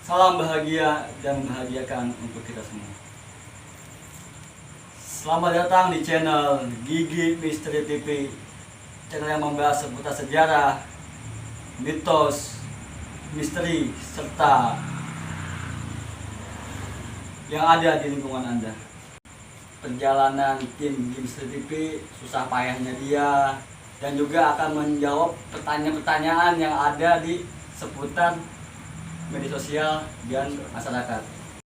Salam bahagia dan membahagiakan untuk kita semua. Selamat datang di channel Gigi Misteri TV, channel yang membahas seputar sejarah, mitos, misteri, serta yang ada di lingkungan Anda. Perjalanan tim Gigi Misteri TV, susah payahnya dia, dan juga akan menjawab pertanyaan-pertanyaan yang ada di seputar media sosial dan masyarakat.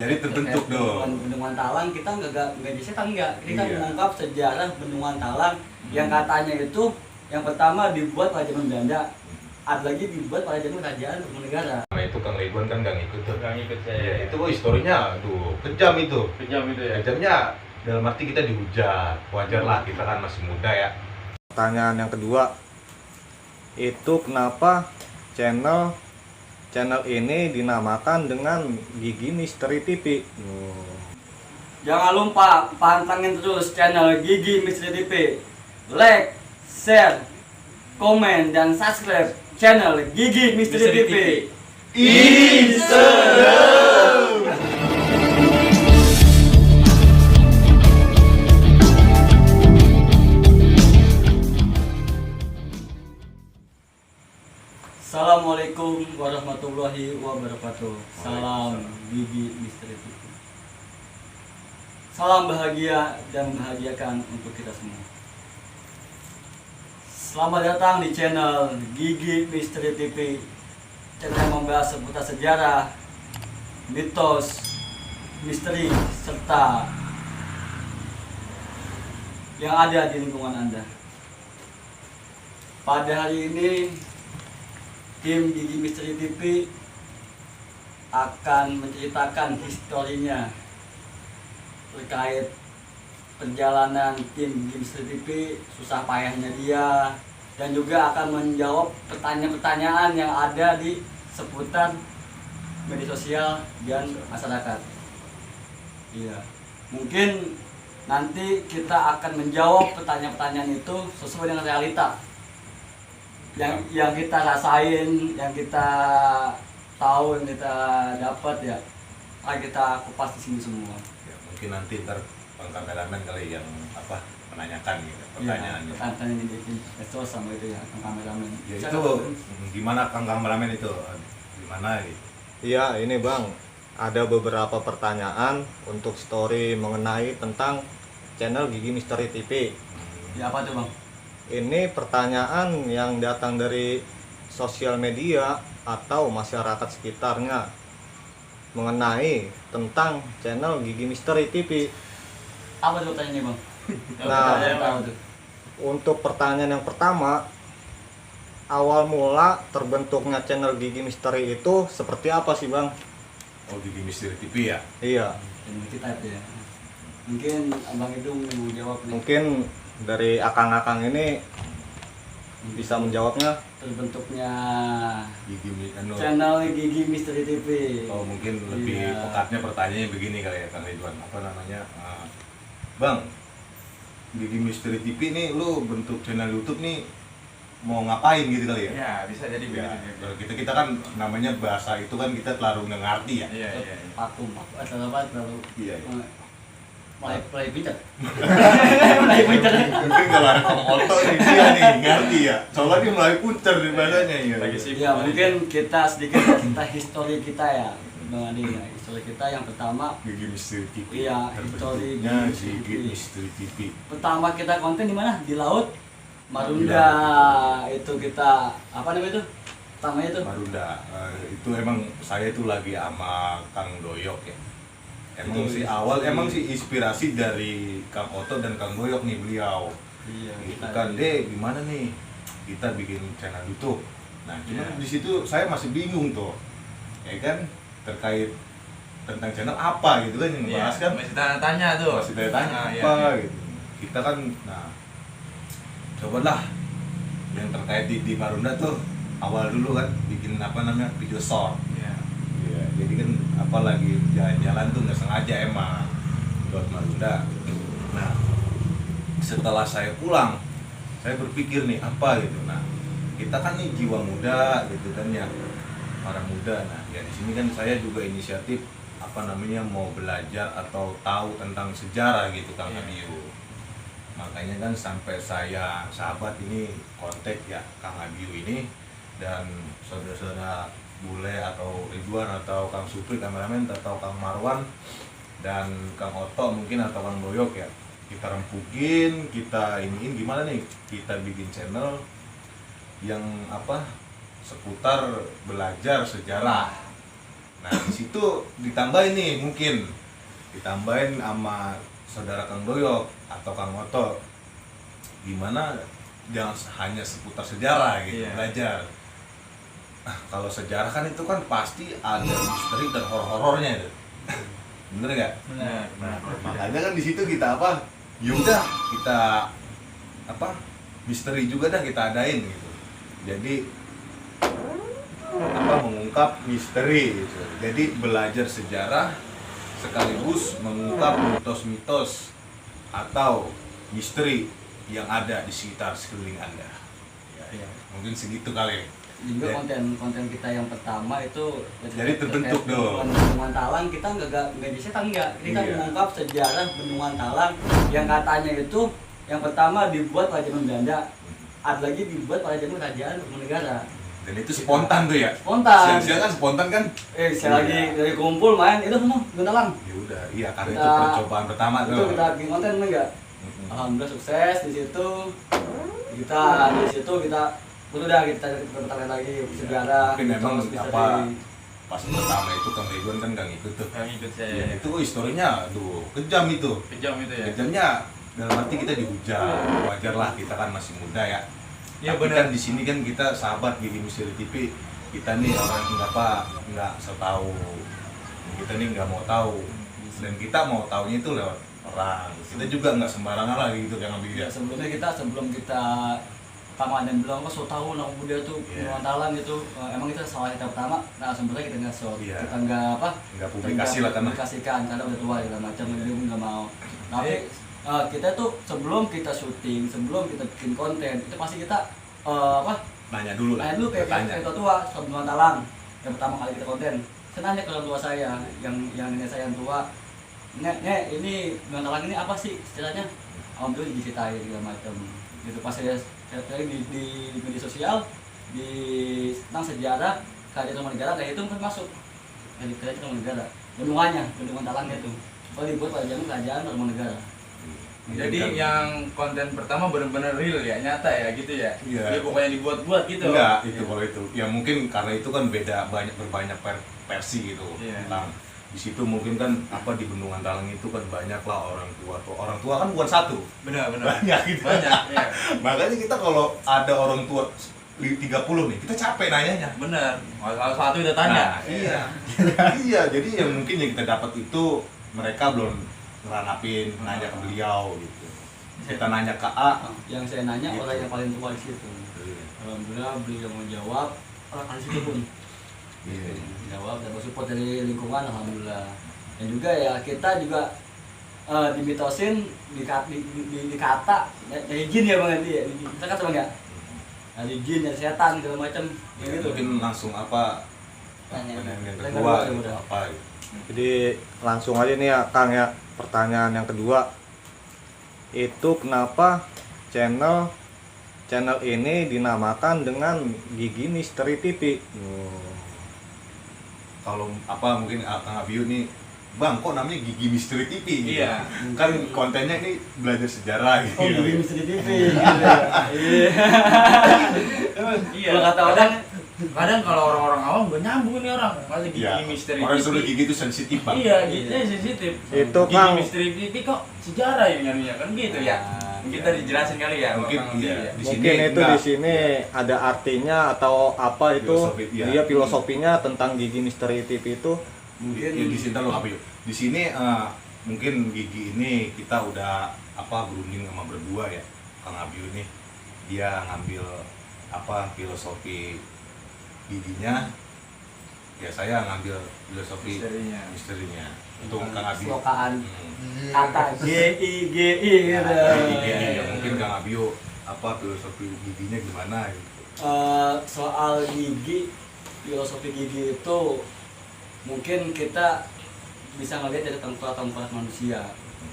Jadi terbentuk dong. Bendungan Talang kita nggak setan enggak. Kita Iya. mengungkap sejarah Bendungan Talang yang katanya itu yang pertama dibuat pada zaman Belanda, ada lagi dibuat pada zaman kerajaan negara. Nah itu Kang Ridwan kan nggak ngikut tuh. Nggak ngikut saya. Ya, itu historinya, aduh kejam itu. Kejam itu ya. Kejamnya dalam arti kita dihujat. Wajar lah, kita kan masih muda ya. Pertanyaan yang kedua, itu kenapa channel ini dinamakan dengan Gigi Misteri TV? Jangan lupa pantengin terus channel Gigi Misteri TV. Like, share, komen, dan subscribe channel Gigi Misteri TV. Assalamualaikum warahmatullahi wabarakatuh. Salam Gigi Misteri TV. Salam bahagia dan membahagiakan untuk kita semua. Selamat datang di channel Gigi Misteri TV, channel yang membahas seputar sejarah, mitos, misteri, serta yang ada di lingkungan Anda. Pada hari ini tim Gigi Misteri TV akan menceritakan historinya terkait perjalanan tim Gigi Misteri TV, susah payahnya dia, dan juga akan menjawab pertanyaan-pertanyaan yang ada di seputar media sosial dan masyarakat. Iya, mungkin nanti kita akan menjawab pertanyaan-pertanyaan itu sesuai dengan realita yang kita rasain, yang kita tahu, yang kita dapat ya, akan kita kupas di sini semua. Ya, mungkin nanti ntar Bang kameramen kali yang menanyakan gitu pertanyaannya. Iya, tanya di medsos sama itu ya, kameramen. Ya itu gimana Kang kameramen itu? Gimana gitu? Iya, ini Bang, ada beberapa pertanyaan untuk story mengenai tentang channel Gigi Misteri TV. Ya apa tuh Bang? Ini pertanyaan yang datang dari sosial media atau masyarakat sekitarnya mengenai tentang channel Gigi Misteri TV. Apa tuh pertanyaannya Bang? Nah, Saya tahu tuh. Untuk pertanyaan yang pertama, awal mula terbentuknya channel Gigi Misteri itu seperti apa sih Bang? Oh, Gigi Misteri TV ya? Iya, Channel kita itu ya. Mungkin Abang Idung mau jawab nih. mungkin dari akang-akang ini bisa menjawabnya. Terbentuknya Gigi channel Gigi Misteri TV. Oh, mungkin lebih Iya. pekatnya pertanyaannya begini kali ya Kang Ridwan. Bang, Gigi Misteri TV nih lu bentuk channel YouTube nih mau ngapain gitu kali ya? Ya, bisa jadi Ya, begitu. kalau kita kan namanya bahasa itu kan kita terlalu nggak ngerti ya. Iya. Pakum, atau apa terlalu Iya. mulai pinter. Mulai pinter. Mungkin kalau ada komodo nih dia nih ngerti ya. Soalnya dia mulai punter di bahasanya ya. Lagi sibuk. Ya mungkin kita sedikit cerita histori kita ya, Bang Adi. Ya, histori kita yang pertama, Gigi Misteri TV. Iya, histori Terbentuknya Gigi Gigi TV. Misteri TV. pertama kita konten di mana? Di laut Marunda. Itu kita apa namanya itu? Pertamanya itu. Marunda. Itu emang saya itu lagi sama Kang Doyok ya. Emang Itu sih awal emang sih inspirasi dari Kang Oto dan Kang Doyok nih beliau. Iya, Gitu kan, gimana nih kita bikin channel YouTube. Nah, cuma Iya. di situ saya masih bingung tuh. Ya kan, terkait tentang channel apa gitu kan yang bahas kan. Masih tanya tuh. Masih tanya Nah, apa iya. gitu. Kita kan cobalah yang terkait di Marunda tuh awal dulu kan bikin video short. Iya. Ya, jadi kan apalagi jalan-jalan tuh nggak sengaja emang buat Marunda. Nah, setelah saya pulang, saya berpikir nih apa gitu. Nah, kita kan nih jiwa muda gitu kan ya, para muda. Nah, Ya di sini kan saya juga inisiatif apa namanya mau belajar atau tahu tentang sejarah gitu Kang Abiu. Makanya kan sampai saya sahabat ini kontak ya Kang Abiu ini dan saudara-saudara Bule atau Ridwan atau Kang Supri kameramen atau Kang Marwan dan Kang Oto mungkin atau Kang Boyok ya, kita rempukin, kita iniin gimana nih, kita bikin channel yang apa seputar belajar sejarah. Nah di situ ditambahin nih, mungkin ditambahin sama saudara Kang Doyok atau Kang Oto, gimana jangan hanya seputar sejarah gitu, belajar. Nah, kalau sejarah kan itu kan pasti ada misteri dan horor-horornya itu. Bener nggak? Benar. Nah, makanya kan di situ kita apa? Yaudah kita apa? Misteri juga dah kita adain gitu. Jadi apa mengungkap misteri gitu. Jadi belajar sejarah sekaligus mengungkap mitos-mitos atau misteri yang ada di sekitar sekeliling Anda. Ya, mungkin segitu kali. Juga Ya. konten kita yang pertama itu Jadi terbentuk dong. Bendungan Talang, kita nggak bisa kita Iya. mengungkap sejarah Bendungan Talang yang katanya itu yang pertama dibuat pada zaman Belanda, ada lagi dibuat pada zaman Kerajaan Negara. Dan itu spontan tuh ya. Spontan. Siang-siang kan spontan kan? Saya lagi dari kumpul main itu semua Bendungan Talang. Ya udah, iya karena itu Kita- percobaan pertama Itu tuh. kita bikin konten enggak? Mm-mm. Alhamdulillah sukses di situ. Kita udah kita bertanya lagi sejarah. Mungkin memang mitos, misteri. apa, pas pertama itu Kang Ridwan kan nggak ngikut tuh. Yang ikut saya. Ya, itu historinya aduh kejam itu. Kejam itu ya. Kejamnya dalam arti kita dihujat. Wajar lah, kita kan masih muda ya. Iya, Tapi benar. kan di sini kan kita sahabat Gigi Misteri TV. Kita nih orang yang nggak setahu. Kita nih nggak mau tahu. Dan kita mau taunya itu lewat orang. Kita juga nggak sembarangan lah gitu yang ngambil Ya, ya. sebelum kita pertama dan bilang so tahu anak muda tuh Iya. Bendungan Talang gitu. Emang kita salah kita pertama, nah sebenarnya kita nggak shot, Iya. kita nggak apa, Nggak publikasi lah karena. publikasikan karena udah tua segala macam, dia pun nggak mau. Tapi Eh. kita tuh sebelum kita syuting, sebelum kita bikin konten itu pasti kita apa? Nanya dulu lah. Nanya dulu kayak Tanya. kita tua soal Bendungan Talang yang pertama kali kita konten. Saya nanya ke orang tua saya, yang nenek saya yang tua, nek ini Bendungan Talang ini apa sih istilahnya? Alhamdulillah diceritain segala macam. Gitu pas saya cari di media sosial di tentang sejarah Kerajaan Tarumanegara, kayak itu kan masuk dari Kerajaan Tarumanegara, bendungan Talangnya itu kalau dibuat pada zaman Kerajaan Tarumanegara. Jadi yang konten pertama benar-benar real ya, nyata ya gitu ya. Iya. Dia pokoknya dibuat-buat gitu. Enggak, itu kalau itu. Ya mungkin karena itu kan berbanyak versi gitu. Iya. Nah, di situ mungkin kan apa di Bendungan Talang itu kan banyak lah orang tua. Orang tua kan bukan satu. Benar. Banyak gitu. Banyak, iya. Makanya kita kalau ada orang tua 30 nih, kita capek nanyanya. Benar. Salah satu kita tanya. Nah, iya. Iya, jadi yang mungkin yang kita dapat itu mereka belum ngeranapin, nanya ke beliau gitu. Kita nanya ke A, Yang saya nanya Gitu. orang yang paling tua di situ. Alhamdulillah beliau menjawab, orang kali situ pun Iya. jawab dan support dari lingkungan, alhamdulillah. Dan juga ya kita juga dimitosin dikata dari jin ya bang, ya kita kata bang ya, dari jin dari setan segala macam Ya, gitu. mungkin langsung apa Tanya. yang Tanya kedua kedua, gitu, udah. apa gitu. Jadi langsung aja nih ya Kang ya, pertanyaan yang kedua itu kenapa channel ini dinamakan dengan Gigi Misteri TV? Kalau apa mungkin Kang Abiu nih, Bang kok namanya Gigi Misteri TV gitu. Iya. Kan kontennya ini belajar sejarah gitu. Oh, Gigi Misteri TV. Gitu ya. Iya. Iya. Kalau kata orang, Kadang kalau orang-orang awam gak nyambung nih orang. Masa gigi Iya. misteri Orang TV. sudah gigi itu sensitif, Bang. Iya, gitu sensitif. Itu, Gigi Kang. misteri TV kok sejarah ya nyarunya kan gitu ya. Nah, Kita dijelasin kali ya. Mungkin Bang Abi, iya. ya. Di sini Mungkin itu enggak. di sini ada artinya atau apa itu Filosofi, iya. dia filosofinya tentang Gigi Misteri TV itu. mungkin Ya, di sini lo Abiu. Di sini mungkin gigi ini kita udah apa berunding sama berdua ya. Kang Abiu nih dia ngambil apa filosofi giginya, ya saya ngambil filosofi misterinya untuk Kang Abiu. Selokaan Hmm. kata GI Ya, gitu. ya, mungkin Kang Abiu apa filosofi giginya gimana gitu. Soal gigi, filosofi gigi itu mungkin kita bisa ngelihat dari tempat-tempat manusia.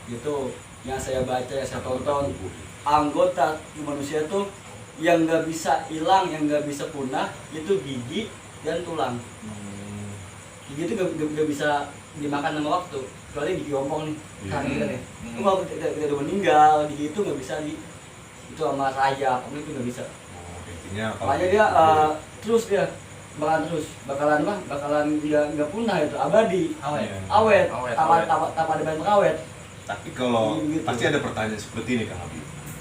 Itu yang saya baca, yang saya tonton, anggota manusia tuh yang nggak bisa hilang, yang nggak bisa punah itu gigi dan tulang. Gigi itu nggak bisa dimakan sama waktu, kecuali gigi ompong nih, kan kita nih. Itu kalau kita udah meninggal, gigi itu nggak bisa itu sama sayap, itu nggak bisa. Intinya kalau Makanya dia terus dia bakalan nggak punah, itu abadi, awet, tanpa ada bahan pengawet. tapi kalau Gitu. pasti ada pertanyaan seperti ini Kang Abi.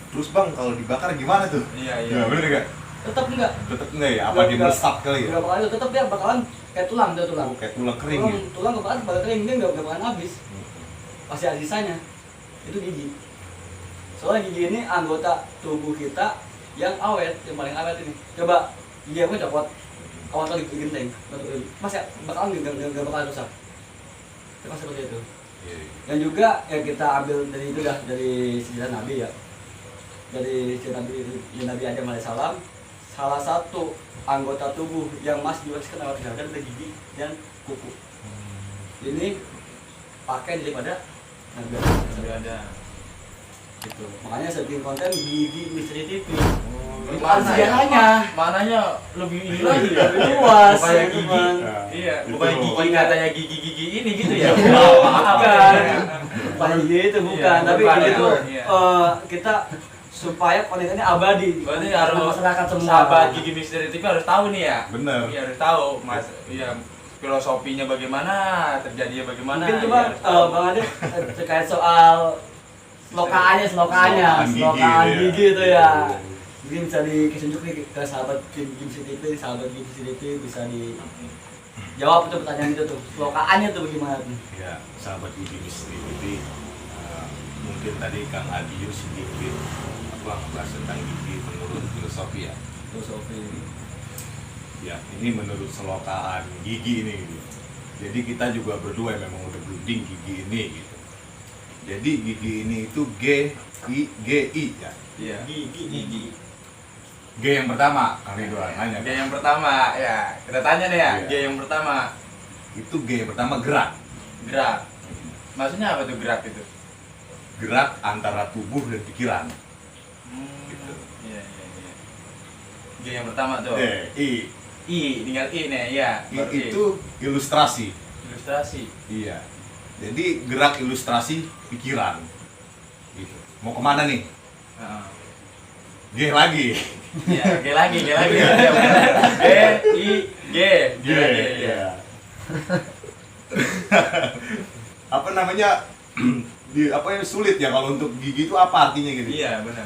Terus Bang, kalau dibakar gimana tuh? Iya. Ya, bener nggak? Tetap enggak, Tetep enggak ya? Apa Nggak, dia nggak. meresap kali ya? nggak bakalan itu, tetap dia bakalan kayak tulang, dia tulang. Oh, kayak tulang kering Tulang, ya? tulang bakal kering, dia nggak bakalan habis, pasti ada sisanya. Itu gigi. Soalnya gigi ini anggota tubuh kita yang awet, yang paling awet ini. Coba gigi aku copot, awet lagi genteng, masih bakalan nggak bakalan rusak. Itu seperti itu. Iya, iya. Dan juga ya kita ambil dari itu dah, dari sejarah Nabi ya, dari sejarah Nabi Adam alaihissalam, salah satu anggota tubuh yang masih diwariskan awet jagat adalah gigi dan kuku. Ini pakai daripada Nabi Adam. Gitu. Makanya saya bikin konten gigi misteri TV. Itu sejarahnya. Mananya lebih ini lagi ya. Lebih luas. Bukannya ya, gigi. teman. Iya, Itu. bukan gigi katanya gigi ini gitu ya. Bukan. Bukan gitu, bukan. Iya, Tapi bukan, itu iya. kita supaya konten ini abadi. Berarti harus masyarakat semua. sahabat gigi misteri TV harus tahu nih ya. Bener. Iya harus tahu Mas. Iya filosofinya bagaimana, terjadinya bagaimana. Mungkin iya, coba harus tahu. Bang Ade terkait soal selokaannya Selokaan gigi gigi itu ya. ya. Mungkin bisa ditunjuk nih ke sahabat gigi CTV, sahabat gigi CTV bisa dijawab itu pertanyaan itu tuh. Selokaannya tuh bagaimana tuh? Ya, sahabat Gigi Misteri TV, mungkin tadi Kang Adius sedikit ngebahas tentang gigi menurut filosofi ya. Filosofi. Ya, ini menurut selokaan gigi ini gitu. Jadi kita juga berdua yang memang udah berunding gigi ini gitu. Jadi gigi ini itu GI ya. Iya. Gigi. G yang pertama, Kang Ridwan nanya. G yang pertama ya. Kita tanya nih ya. Iya. G yang pertama Itu G yang pertama gerak. gerak. Maksudnya apa tuh gerak itu? Gerak antara tubuh dan pikiran. Gitu. Iya. G yang pertama tuh. I Tinggal I nih ya. Baru I. itu ilustrasi. Ilustrasi. Iya. Jadi gerak ilustrasi pikiran. Gitu. Mau kemana nih? Heeh. G lagi. Iya, G lagi. Iya, benar. G lagi. Iya. Apa namanya? Apa yang sulit ya kalau untuk gigi itu apa artinya gitu? Iya, benar.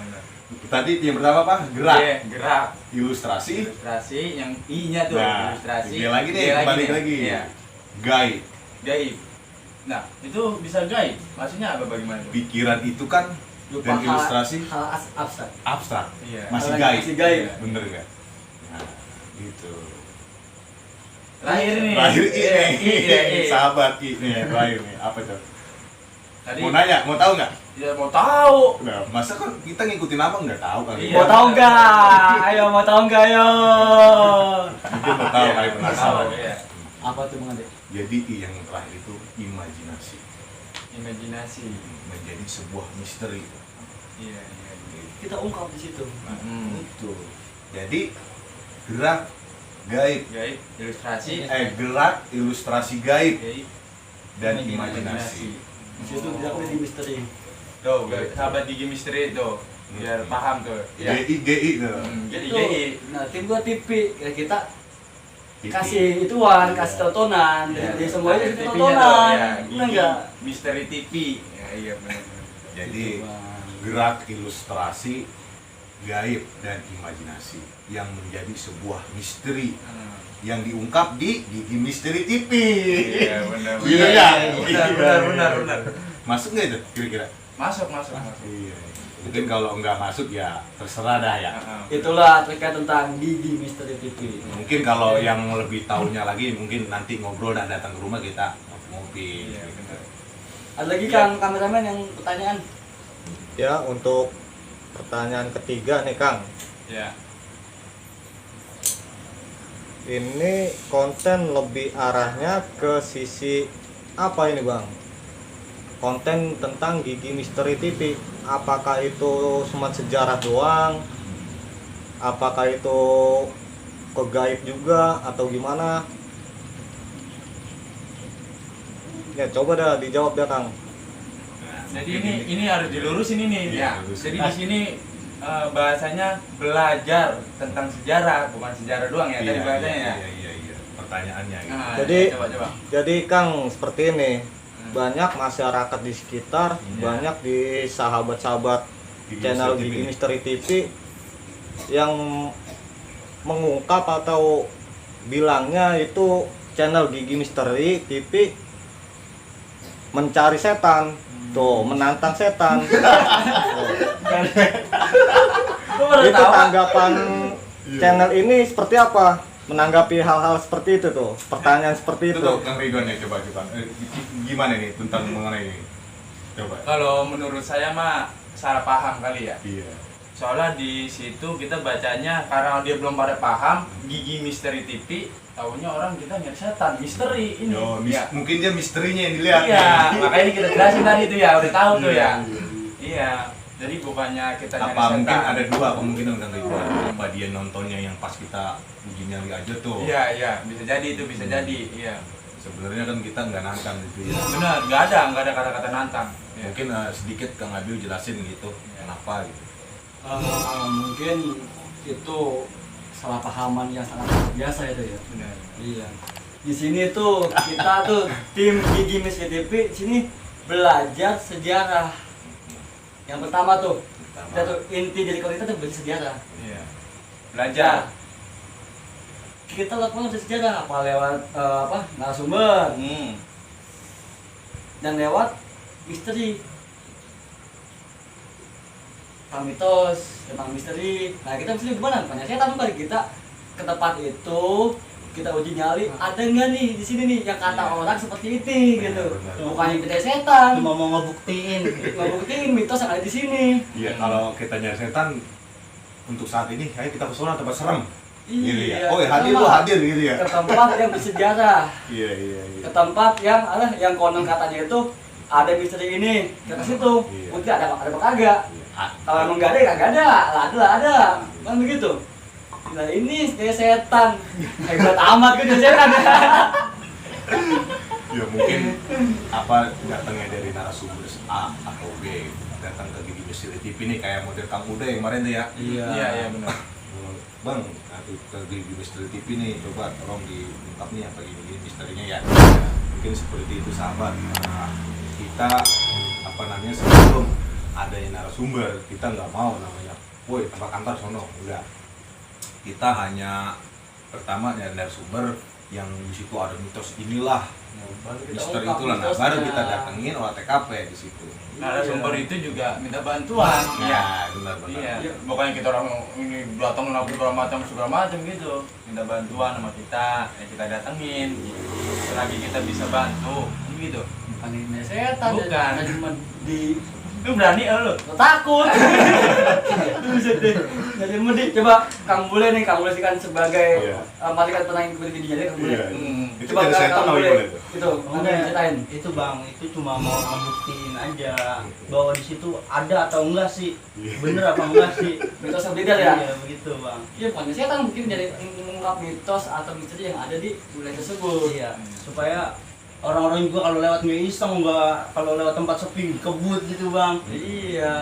Tadi yang pertama apa? Gerak. G, gerak. Ilustrasi. Ilustrasi yang I-nya tuh, Nah, ilustrasi. G lagi nih, G balik nih. lagi. Iya. Gaib. Gaib. Nah, itu bisa gaib. Maksudnya apa bagaimana? Pikiran itu kan dan ilustrasi hal abstrak. abstrak. Iya. Masih Hal gaib. masih gaib. Iya. Bener nggak? Nah, gitu. Terakhir nih. Terakhir Iya, ini, sahabat ini, terakhir nih, apa tuh? Tadi Mau nanya, mau tahu nggak? ya mau tahu. Nah, masa kan kita ngikutin apa nggak tahu kali? Iya. Mau tahu nggak? Ayo mau tahu nggak? Ayo. Mungkin mau tahu kali penasaran. Iya. Apa tuh Bang Ade? Jadi yang terakhir itu imajinasi, Imajinasi. menjadi sebuah misteri. Iya. Kita ungkap di situ. Itu. Jadi gerak gaib, Gaib, ilustrasi, gerak ilustrasi gaib gaib, dan imajinasi. Di situ tidak boleh di misteri. Tuh, sahabat gigi misteri tuh, biar paham tuh. Ya. GI tuh. Jadi Itu, GI. nah tim gua TV ya kita TV. kasih ituan, Iya. kasih tontonan, dari semuanya Ada kita TV-nya tontonan, tuh, ya, benar gigi nggak? misteri TV. Ya, iya benar. Jadi Gitu, Bang. gerak ilustrasi gaib dan imajinasi yang menjadi sebuah misteri yang diungkap di Gigi Misteri TV. Iya, benar. Iya, ya? Benar. Masuk nggak itu kira-kira? Masuk. Iya. Mungkin kalau nggak masuk ya terserah dah ya. Itulah terkait tentang Gigi Misteri TV. Mungkin kalau yang lebih tahunya lagi mungkin nanti ngobrol dan datang ke rumah kita ngopi. Iya, benar. Ada lagi Kang kameramen yang pertanyaan? Ya, untuk pertanyaan ketiga nih Kang. Ya. ini konten lebih arahnya ke sisi apa ini bang? Konten tentang Gigi Misteri TV. Apakah itu cuma sejarah doang? Apakah itu ke gaib juga atau gimana? Ya coba dah dijawab ya Kang. Jadi ini harus dilurusin ini. Iya, Ya. lurusin. Jadi di sini bahasanya belajar tentang sejarah, bukan sejarah doang ya tadi bahasanya. Iya. Pertanyaannya gitu. Nah, Jadi- coba. Jadi Kang seperti ini, banyak masyarakat di sekitar, Iya. banyak di sahabat-sahabat Gigi channel Misteri Gigi TV. Misteri TV yang mengungkap atau bilangnya itu channel Gigi Misteri TV mencari setan, tuh menantang setan. Lu baru Itu tahu? tanggapan channel ini seperti apa? Menanggapi hal-hal seperti itu tuh, pertanyaan seperti Itu itu. tuh Kang Ridwan ya, coba. Gimana nih tentang mengenai ini? Coba. Kalau menurut saya mah salah paham kali ya. Iya. Soalnya di situ kita bacanya karena dia belum pada paham Gigi Misteri TV, taunya orang kita nyari setan, misteri ini. Yo, Ya. mungkin dia misterinya yang dilihat. Iya, makanya kita jelasin tadi itu ya, udah tahu tuh Iya, ya. iya. Iya, jadi bukannya kita nyari Apa mungkin setan. ada dua kemungkinan Kang Ridwan. Apa dia nontonnya yang pas kita uji nyali aja tuh. Iya, bisa jadi itu, bisa jadi. Iya. Sebenarnya kan kita nggak nantang gitu ya. Benar, nggak ada kata-kata nantang. Iya. Mungkin sedikit Kang Abil jelasin gitu. Kenapa gitu. Mungkin itu salah pahaman yang sangat luar biasa itu ya. Benar. Iya. Di sini tuh kita tuh tim Gigi Misteri TV sini belajar sejarah. Yang pertama tuh kita tuh inti dari kalau kita tuh belajar sejarah. Iya. Belajar. Kita lakukan sejarah apa lewat narasumber dan lewat misteri. Tentang mitos, tentang misteri. Nah kita mesti gimana? Banyak setan kali kita ke tempat itu kita uji nyali ada nggak nih di sini nih yang kata Iya. orang seperti itu gitu. Benar. Bukannya kita setan, Cuma mau ngebuktiin. ngebuktiin mitos yang ada di sini. Iya, kalau kita nyari setan untuk saat ini, ayo kita ke sana tempat serem. Gitu ya. Oh, hadir lu hadir gitu ya. Ke tempat yang bersejarah, Iya. ke tempat yang konon katanya itu ada misteri ini, kita ke situ. Iya. Mungkin ada apa kagak. Kalau emang nggak ada ya kagak ada, lah ada, kan begitu. Nah ini kayak setan, hebat amat gitu setan. Ya mungkin apa datangnya dari narasumber A atau B, datang ke Gigi Misteri TV nih kayak model Kang Uda yang kemarin tuh ya. Iya, benar. Bang, nanti ke Gigi Misteri TV nih, coba tolong diungkap nih apa gini misterinya ya. Mungkin seperti itu sahabat. Nah, kita apa namanya sebelum adanya narasumber kita nggak mau namanya, woi tempat kantor sono, enggak. Kita hanya pertama dari narasumber yang di situ ada mitos inilah, misteri itulah, nah, baru kita datengin olah TKP di situ. Narasumber itu juga minta bantuan. Ya, benar-benar. Iya. Bukannya kita orang ini datang segala macam gitu. Minta bantuan sama kita, ya kita datengin. Selagi kita bisa bantu, gitu. Bukan ini setan, Bukan. dan cuma di Lu berani lu? lo takut. Buset deh. Jadi mending coba Kang Bule nih, Kang Bule sih kan sebagai Iya. malaikat penangin kebetulan jadi Kang Bule. Iya. Itu Coba dari Kang setan apa Bule. gimana itu? Itu, nanti ceritain. Itu bang, itu cuma mau ngebuktiin aja bahwa di situ ada atau enggak sih, bener apa enggak sih? Mitos yang beda ya. Iya begitu bang. Iya, pokoknya setan mungkin jadi mengungkap mitos atau misteri yang ada di wilayah tersebut. Iya, supaya orang-orang juga kalau lewat nggak iseng, nggak kalau lewat tempat sepi kebut gitu bang. Iya.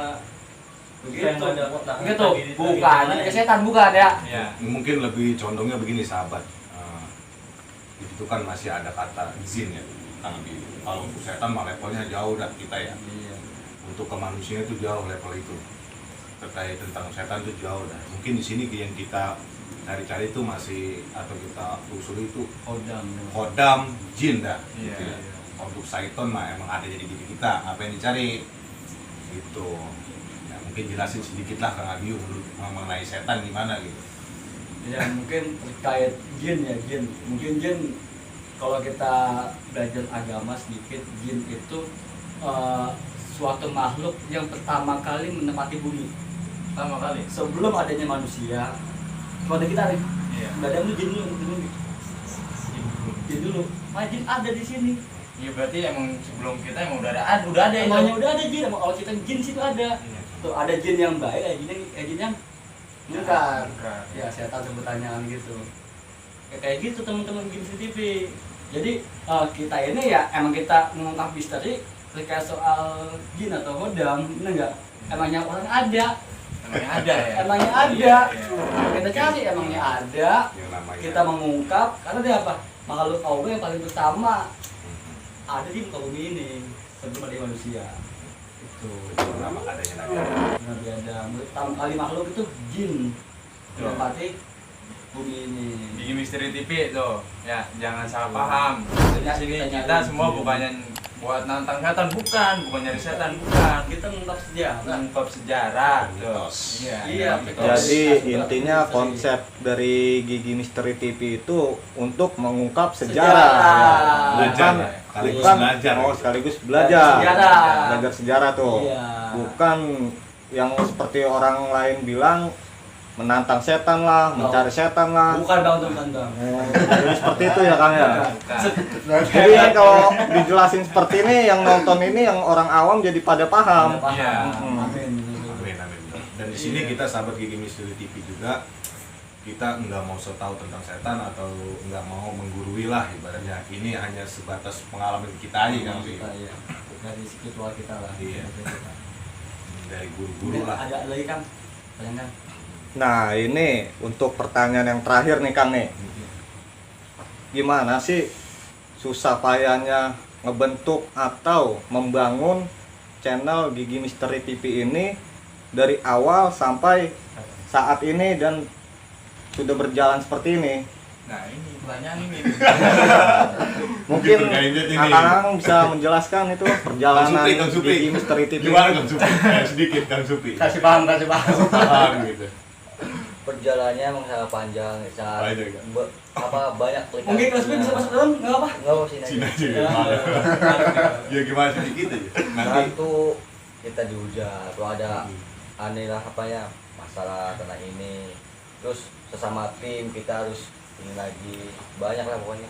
Begitu. Supaya nggak ada kotak. Begitu. Tadi- Bukan, tadi- ini setan bukan ya. Iya. Mungkin lebih condongnya begini sahabat. Itu kan masih ada kata izin ya. Kalau untuk setan mah levelnya jauh dari kita ya. Iya. Untuk ke manusia itu jauh level itu. Terkait tentang setan itu jauh dah. Mungkin di sini yang kita cari-cari itu masih atau kita telusuri itu Kodam. kodam jin dah. Iya, Gitu ya. iya. Untuk syaiton mah emang ada jadi diri kita. Apa yang dicari? Gitu. Ya, mungkin jelasin sedikit lah Kang Abiu mengenai setan gimana gitu. Ya mungkin terkait jin ya, jin. Mungkin jin kalau kita belajar agama sedikit, jin itu suatu makhluk yang pertama kali menempati bumi. Pertama kali. Sebelum adanya manusia, kepada kita nih, Iya. Nggak ada lu jin dulu. Jin dulu. Ah, jin ada di sini. Iya berarti emang sebelum kita emang udah ada itu. Emangnya udah ada jin, emang kalau kita jin situ ada. Iya. Tuh ada jin yang baik, ada jin yang mungkar. Mungkar. Ya saya tahu pertanyaan gitu. Kayak gitu teman-teman bikin CCTV. Jadi kita ini ya emang kita mengungkap misteri terkait soal jin atau hodam, bener nggak? Emangnya orang ada. Emangnya ada ya. Emangnya ada. Iya. Kita cari emangnya ada. yang namanya Kita mengungkap karena dia apa? Makhluk Allah yang paling pertama ada di muka bumi ini sebelum ada manusia. Itu pertama adanya Nabi Nabi Adam. Pertama kali makhluk itu jin menempati bumi ini. Bikin misteri TV tuh, ya jangan salah paham. Di sini Kita kita nyari semua jin. bukannya buat nantang setan, bukan nyari setan, bukan. Kita mengungkap sejarah. Mengungkap sejarah tuh. Mitos. Iya. Iya, mitos. Jadi Misteri. intinya konsep dari Gigi Misteri TV itu untuk mengungkap Sejarah. sejarah, Belajar, bukan sekaligus bukan belajar. sekaligus belajar, Sejarah. belajar sejarah tuh, Iya. bukan yang seperti orang lain bilang menantang setan lah, mencari setan lah. Bukan bang, bukan bang. Jadi seperti itu ya Kang ya. Bukan. Jadi kan kalau dijelasin seperti ini, yang nonton ini, yang orang awam jadi pada paham. Iya. Amin. Amin, amin. Dan di sini kita sahabat Gigi Misteri TV juga, kita nggak mau so tahu tentang setan atau nggak mau menggurui lah ibaratnya. Ini hanya sebatas pengalaman kita aja kan sih. Kita, iya. Dari spiritual kita lah. Iya. Kita. Dari guru-guru lah. Ada lagi kan? Bayangkan. Nah ini untuk pertanyaan yang terakhir nih Kang nih. Gimana sih susah payahnya ngebentuk atau membangun channel Gigi Misteri TV ini dari awal sampai saat ini dan sudah berjalan seperti ini? Nah ini pertanyaan ini. Mungkin Terkait ini. Kang bisa menjelaskan itu perjalanan Kang Supri. Gigi Misteri TV. Gimana Kang Supri? Sedikit Kang Supri. Kasih paham. Paham gitu. Perjalanannya emang sangat panjang, sangat Panjang, kan? banyak klik. Mungkin Mas Bin bisa masuk dalam, nggak apa? Nggak mau sini Sini aja. aja. Ya gimana sedikit aja. Nanti Satu kita dihujat, tuh ada aneh lah apanya masalah tentang ini. Terus sesama tim kita harus ini lagi banyak lah pokoknya.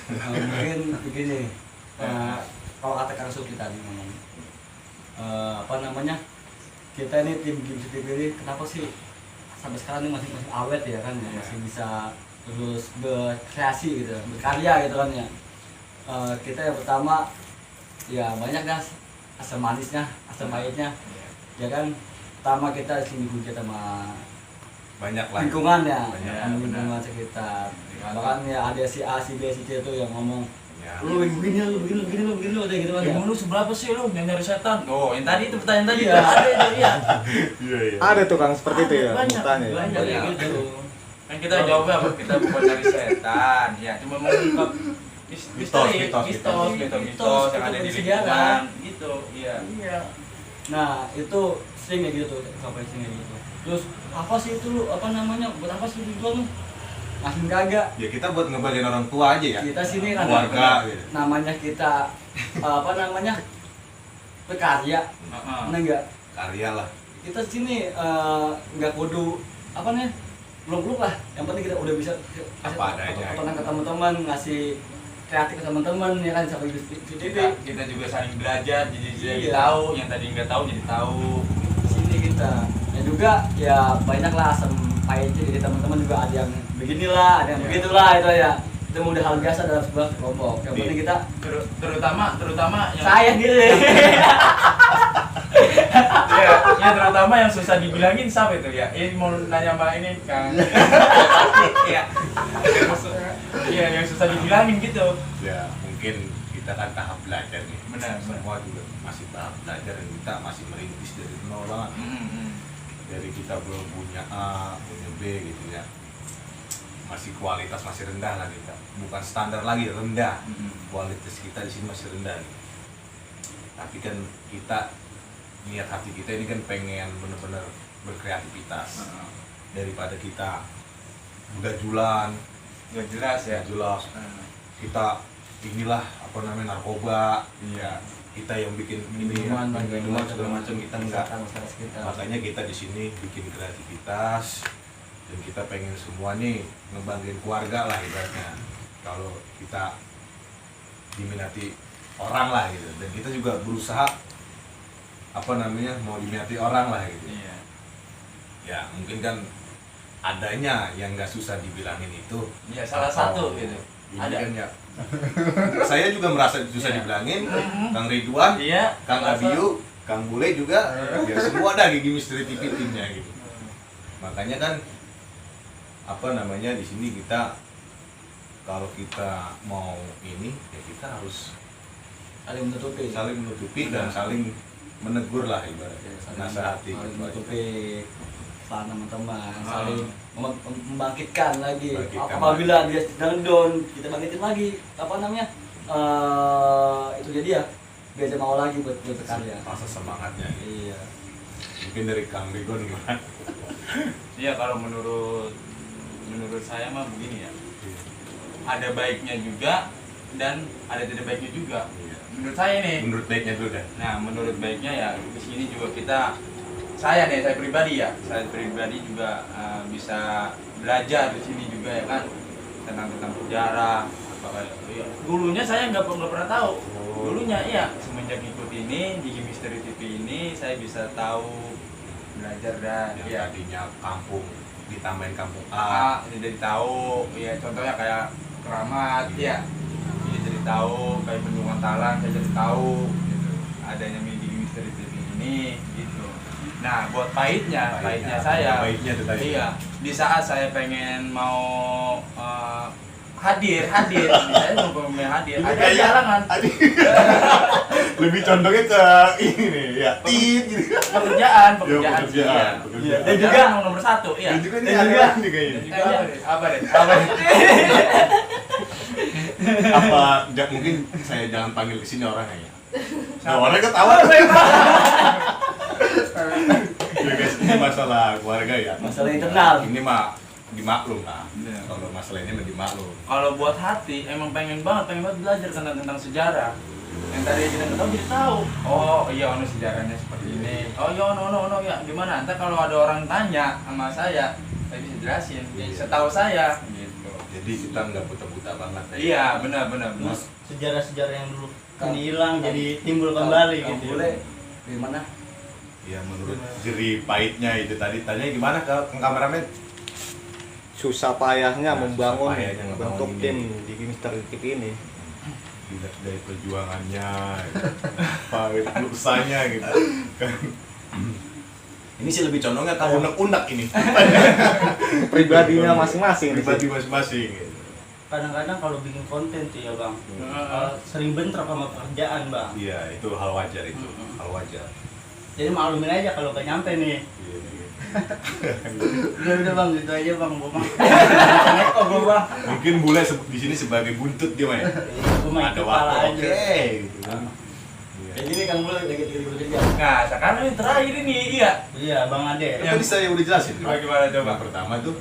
Mungkin begini. Kalau kata Kang Supri tadi ngomong, apa namanya? Kita ini tim Gigi TV ini kenapa sih sampai sekarang ini masih awet ya kan, masih bisa terus berkreasi gitu, berkarya gitu kan ya. Kita yang pertama ya banyak dah asam manisnya, asam pahitnya, ya kan. Pertama kita sini hujat sama banyak lah. lingkungan ya, Banyak, sama lingkungan sekitar. Bahkan ya ada si A, si B, si C itu yang ngomong, Ya. lu begini, lu begini, lu begini, lu begini, lu kayak gitu kan ya. Emang lu seberapa sih lu yang nyari setan? Oh, yang tadi itu pertanyaan tadi Iya. tuh ada itu ya. Iya iya. Ada tuh Kang seperti itu ya, Banyak, bertanya ya. banyak. Kayak gitu. Kan kita jawabnya apa? Kita bukan cari setan, ya cuma mengungkap misteri, mitos yang ada di lingkungan gitu. Iya. Iya. Nah itu sering kayak gitu tuh, sampai sering kayak gitu. Terus apa sih itu lu, apa namanya, buat apa sih itu lu? Makin kagak. Ya kita buat ngebagian orang tua aja ya. Kita sini kan Keluarga gitu. namanya kita apa namanya berkarya, Heeh. bener nggak? Karya lah. Kita sini nggak kudu apa nih, belum lah. Yang penting kita udah bisa Apa adanya. ke teman-teman, ngasih kreatif ke teman-teman ya kan, sampai di Kita juga saling belajar, jadi Iya. tahu yang tadi nggak tahu jadi tahu. sini kita. Dan juga ya banyak lah asam pahitnya, jadi teman-teman juga ada yang beginilah, ada yang Iya. begitulah itu ya. Itu udah hal biasa dalam sebuah kelompok. Yang penting kita Terutama yang saya gitu. ya, ya terutama yang susah dibilangin siapa itu ya? Ini mau nanya sama ini Kang. Iya. Iya, yang susah dibilangin gitu. Ya mungkin kita kan tahap belajar nih. Benar, Semua juga masih tahap belajar dan kita masih merintis dari nol banget. Dari kita belum punya A, punya B gitu ya. Masih kualitas masih rendah lah kita. Bukan standar lagi, rendah. Kualitas kita di sini masih rendah. Nih. Tapi kan kita niat hati kita ini kan pengen bener-bener berkreativitas. Daripada kita udah jualan, Gak jelas ya. jelas kita inilah apa namanya narkoba, Iya. kita yang bikin ini ya, minuman segala macam kita enggak. Masyarakat sekitar. Makanya kita di sini bikin kreativitas dan kita pengen semua nih ngebanggain keluarga lah ibaratnya. Kalau kita diminati orang lah gitu, dan kita juga berusaha apa namanya mau diminati orang lah gitu. Iya. Ya mungkin kan adanya yang nggak susah dibilangin itu. Iya, salah Atau satu gitu. ini Ada. kan ya. Saya juga merasa susah Iya. dibilangin. Kang Ridwan, Iya. Kang merasa- Abiyu, Kang Bule juga, ya semua ada Gigi Misteri TV timnya gitu. Makanya kan apa namanya di sini kita kalau kita mau ini ya kita harus Saling menutupi. saling menutupi dan saling menegur lah ibaratnya, Saling nasihati saling gitu aja. menutupi kesalahan teman-teman, Ah. saling membangkitkan lagi. Bangkitkan Apabila dia sedang down, kita bangkitin lagi. Apa namanya? Itu jadi ya biar dia mau lagi buat berkarya. Rasa semangatnya gitu. Iya. Mungkin dari Kang Rigon gimana? Iya, kalau menurut saya mah begini ya. Ada baiknya juga dan ada tidak baiknya juga. Iya. Menurut saya nih. Menurut baiknya dulu dah. Nah, menurut baiknya ya di sini juga saya pribadi juga bisa belajar di sini juga ya kan tentang sejarah apa kayak ya. Dulunya saya nggak pernah tahu. Dulunya iya, semenjak ikut ini Gigi Misteri TV ini saya bisa tahu belajar dah. Yang Ya, tadinya kampung ditambahin kampung A A. jadi tahu ya, contohnya kayak Keramat ya, ini jadi tahu kayak Bendungan Talang saya jadi tahu gitu. Adanya Gigi Misteri TV ini gitu. Nah, buat pahitnya saya Baiknya itu tadi. iya, di saat saya pengen mau hadir saya mau pengen hadir Ini ada kayak- halangan Lebih condongnya ke ini nih ya. Tit gitu. pekerjaan pekerjaan, sih, iya. pekerjaan. Dan juga nomor satu iya. Dan juga ini Dan aneh juga- nih kayaknya. Dan juga apa deh? Apa mungkin saya jangan panggil ke sini orangnya ya. Nah, orangnya ketawa. Ya guys, ini masalah keluarga ya. Masalah internal. Ini mah dimaklum lah. Iya. Kalau masalah ini mah dimaklum. Kalau buat hati emang pengen banget belajar tentang sejarah. Yang tadi kita nggak tahu jadi tahu. Oh iya, ono sejarahnya seperti ini. Oh iya, ono ya. Gimana? Ntar kalau ada orang tanya sama saya bisa jelasin. Iya. Setahu saya. Gitu. Jadi kita nggak buta-buta banget ya. Iya, benar. Terus sejarah-sejarah yang dulu ini hilang jadi timbul kembali Kang gitu. Bule, gimana? Ya menurut jerih pahitnya itu tadi tanya gimana ke kameramen? Susah payahnya Nah, membangun susah payahnya ngebangun bentuk ini. tim Gigi Misteri TV ini. Dilihat dari perjuangannya, pahit luksanya gitu. Ini sih lebih condongnya ke unek-unek ini. Pribadinya masing-masing di Pribadi situ. masing-masing gitu. Kadang-kadang kalau bikin konten tuh ya bang, Heeh. sering bentrok sama pekerjaan bang. Iya, itu hal wajar itu, hal wajar. Jadi maklumin aja kalau gak nyampe nih. Iya, iya. Udah bang, gitu aja bang, gua mah. Neko gua bang. Mungkin Bule di sini sebagai buntut dia mah ya. Gua mah Ada ikut waktu pala oke aja. gitu kan. Iya. Kayak gini Kang Bule lagi bekerja. Nah, sekarang ini terakhir ini iya. Iya bang Ade. Kan tadi saya udah jelasin. Coba gimana coba? Yang pertama itu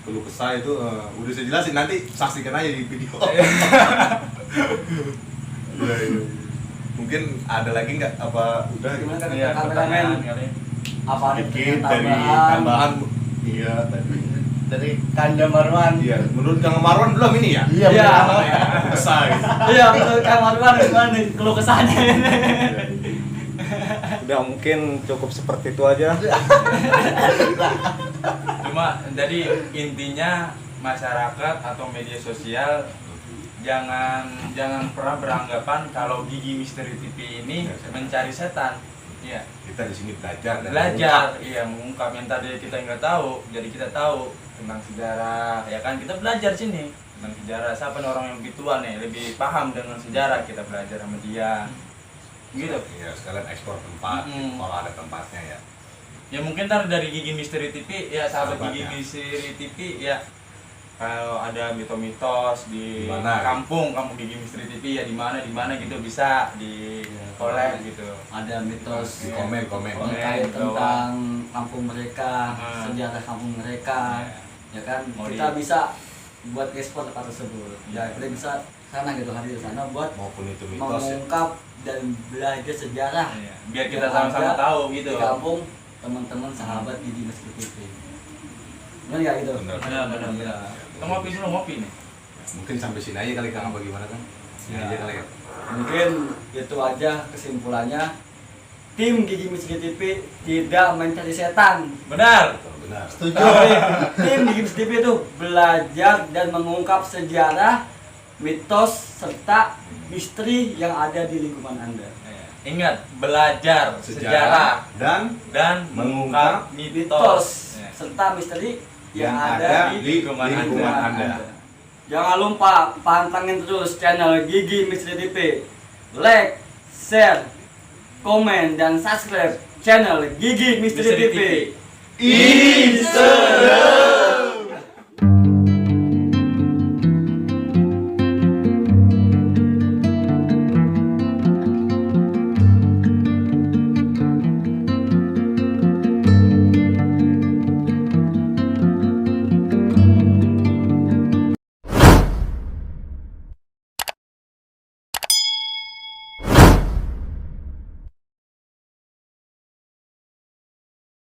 keluh kesah itu udah saya jelasin, nanti saksikan aja di video. Iya, iya. Mungkin ada lagi nggak apa udah gitu? Gimana kan Iya, pertanyaan kali. Apa ada Sedikit dari tambahan? tambahan. Iya tadi. Dari Kanda Marwan. Iya, menurut Kang Marwan belum ini ya? Iya, Iya. Keluh kesah gitu. Iya, menurut Kang Marwan gimana nih keluh kesahnya? Udah mungkin cukup seperti itu aja. Cuma jadi intinya masyarakat atau media sosial jangan pernah beranggapan kalau Gigi Misteri TV ini mencari setan. Iya, Kita di sini belajar dan belajar, iya mengungkap yang tadi kita nggak tahu, jadi kita tahu tentang sejarah, ya kan kita belajar sini tentang sejarah. Siapa nih orang yang lebih tua nih, lebih paham dengan sejarah, kita belajar sama dia. Gitu. Iya, sekalian ekspor tempat kalau ada tempatnya ya. Ya mungkin ntar dari Gigi Misteri TV, ya sahabat Gigi Sahabatnya. Misteri TV, ya kalau ada mitos di Dimana? kampung Gigi Misteri TV ya di mana gitu bisa di collab gitu. Ada mitos Di komen. terkait tentang kampung mereka, Hmm. sejarah kampung mereka, ya kan Mau kita di- bisa buat ekspor tempat tersebut. Ya kita bisa sana gitu, hadir di sana buat maupun itu mitos ya. mengungkap dan belajar sejarah Iya, biar kita yang sama-sama ada tahu gitu. di kampung teman-teman sahabat Gigi Meski TV. Benar nggak gitu? Benar. Benar. Iya. Kita ngopi dulu, ngopi nih. Mungkin sampai sini aja kali Kang, bagaimana Kang? Sini Ya. aja kali ya. Mungkin itu aja kesimpulannya. Tim Gigi Meski TV tidak mencari setan. Benar. Benar. Tapi tim Gigi Meski TV itu belajar dan mengungkap sejarah, mitos serta misteri yang ada di lingkungan Anda. Ingat, belajar sejarah dan mengungkap mitos. Mitos Ya. serta misteri yang Yang ada ada di di lingkungan Anda. Jangan lupa pantengin terus channel Gigi Meski TV. Like, share, komen dan subscribe channel Gigi Misteri Misteri TV. TV. Instagram.